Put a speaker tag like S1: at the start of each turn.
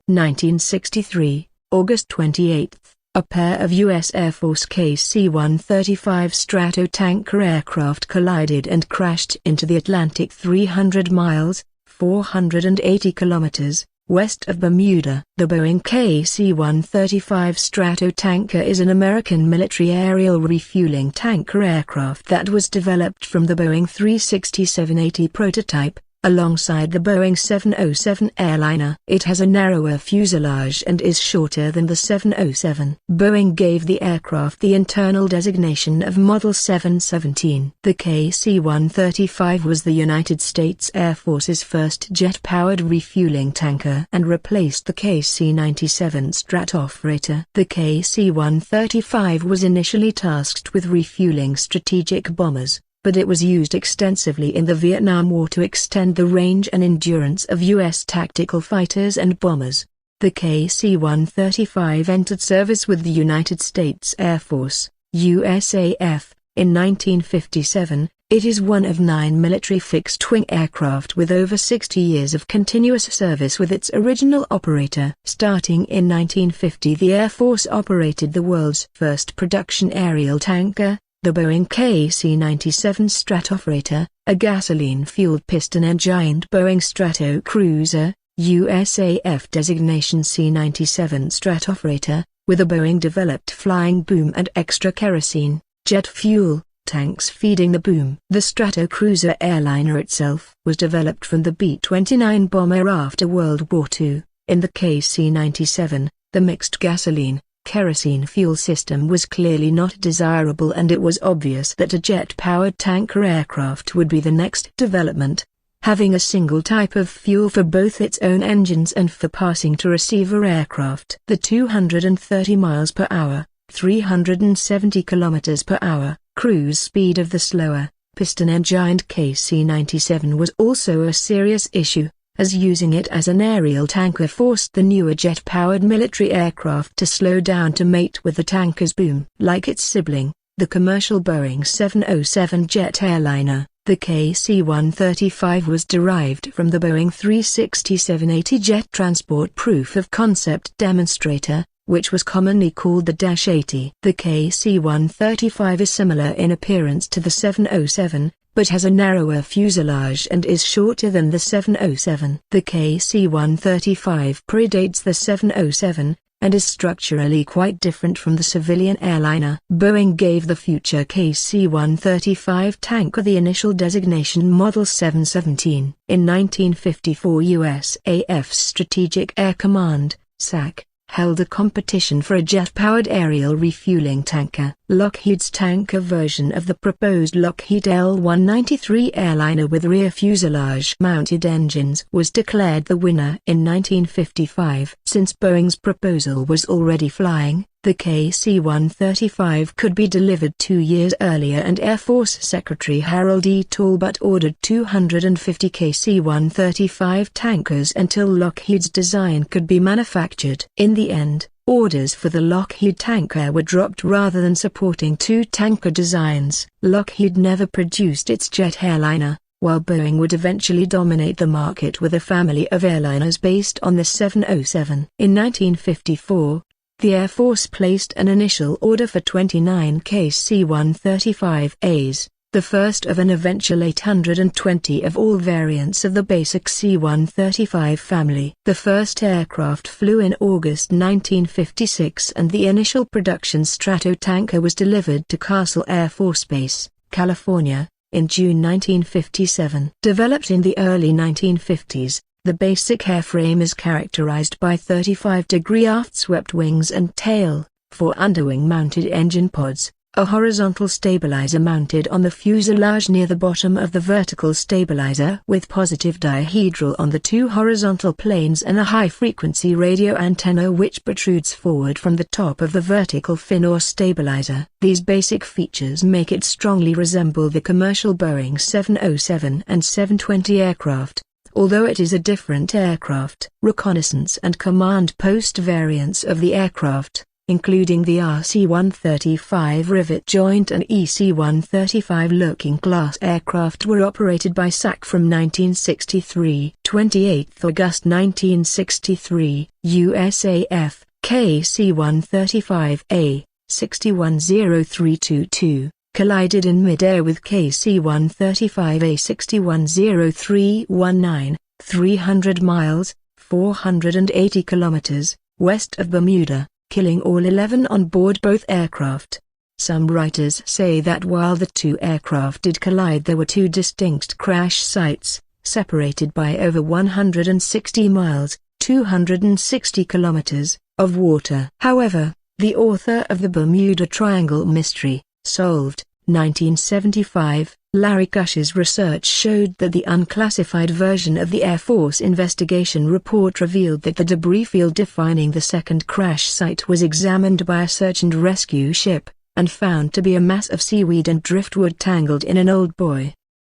S1: 1963, August 28, a pair of U.S. Air Force KC-135 Stratotanker aircraft collided and crashed into the Atlantic 300 miles, 480 kilometers, west of Bermuda. The Boeing KC-135 Stratotanker is an American military aerial refueling tanker aircraft that was developed from the Boeing 367-80 prototype, alongside the Boeing 707 airliner. It has a narrower fuselage and is shorter than the 707. Boeing gave the aircraft the internal designation of Model 717. The KC-135 was the United States Air Force's first jet-powered refueling tanker and replaced the KC-97 Stratotanker. The KC-135 was initially tasked with refueling strategic bombers, but it was used extensively in the Vietnam War to extend the range and endurance of U.S. tactical fighters and bombers. The KC-135 entered service with the United States Air Force, USAF, in 1957. It is one of 9 military fixed-wing aircraft with over 60 years of continuous service with its original operator. Starting in 1950, the Air Force operated the world's first production aerial tanker, the Boeing KC-97 Stratotanker, a gasoline-fueled piston-engined Boeing Stratocruiser, USAF designation C-97 Stratotanker, with a Boeing-developed flying boom and extra kerosene, jet fuel, tanks feeding the boom. The Stratocruiser airliner itself was developed from the B-29 bomber after World War II. In the KC-97, the mixed gasoline-kerosene fuel system was clearly not desirable, and it was obvious that a jet-powered tanker aircraft would be the next development, having a single type of fuel for both its own engines and for passing to receiver aircraft. The 230 miles per hour, 370 kilometers per hour, cruise speed of the slower, piston-engined KC-97 was also a serious issue, as using it as an aerial tanker forced the newer jet-powered military aircraft to slow down to mate with the tanker's boom. Like its sibling, the commercial Boeing 707 jet airliner, the KC-135 was derived from the Boeing 367-80 jet transport proof-of-concept demonstrator, which was commonly called the -80. The KC-135 is similar in appearance to the 707, but has a narrower fuselage and is shorter than the 707. The KC-135 predates the 707, and is structurally quite different from the civilian airliner. Boeing gave the future KC-135 tanker the initial designation Model 717. In 1954, USAF's Strategic Air Command, SAC, held a competition for a jet-powered aerial refueling tanker. Lockheed's tanker version of the proposed Lockheed L-193 airliner with rear fuselage-mounted engines was declared the winner in 1955. Since Boeing's proposal was already flying, the KC-135 could be delivered 2 years earlier, and Air Force Secretary Harold E. Talbot ordered 250 KC-135 tankers until Lockheed's design could be manufactured. In the end, orders for the Lockheed tanker were dropped rather than supporting 2 tanker designs. Lockheed never produced its jet airliner, while Boeing would eventually dominate the market with a family of airliners based on the 707. In 1954, the Air Force placed an initial order for 29 KC-135As, the first of an eventual 820 of all variants of the basic C-135 family. The first aircraft flew in August 1956, and the initial production Stratotanker was delivered to Castle Air Force Base, California, in June 1957. Developed in the early 1950s, the basic airframe is characterized by 35-degree aft-swept wings and tail, 4 underwing-mounted engine pods, a horizontal stabilizer mounted on the fuselage near the bottom of the vertical stabilizer with positive dihedral on the 2 horizontal planes, and a high-frequency radio antenna which protrudes forward from the top of the vertical fin or stabilizer. These basic features make it strongly resemble the commercial Boeing 707 and 720 aircraft, although it is a different aircraft. Reconnaissance and command post variants of the aircraft, including the RC-135 rivet joint and EC-135 looking class aircraft, were operated by SAC from 1963. 28 August 1963, USAF, KC-135A, 610322, collided in mid-air with KC-135A 610319, 300 miles, 480 kilometers, west of Bermuda, killing all 11 on board both aircraft. Some writers say that while the two aircraft did collide, there were two distinct crash sites, separated by over 160 miles, 260 kilometers, of water. However, the author of the Bermuda Triangle Mystery, Solved, 1975, Larry Cush's research showed that the unclassified version of the Air Force investigation report revealed that the debris field defining the second crash site was examined by a search and rescue ship, and found to be a mass of seaweed and driftwood tangled in an old buoy.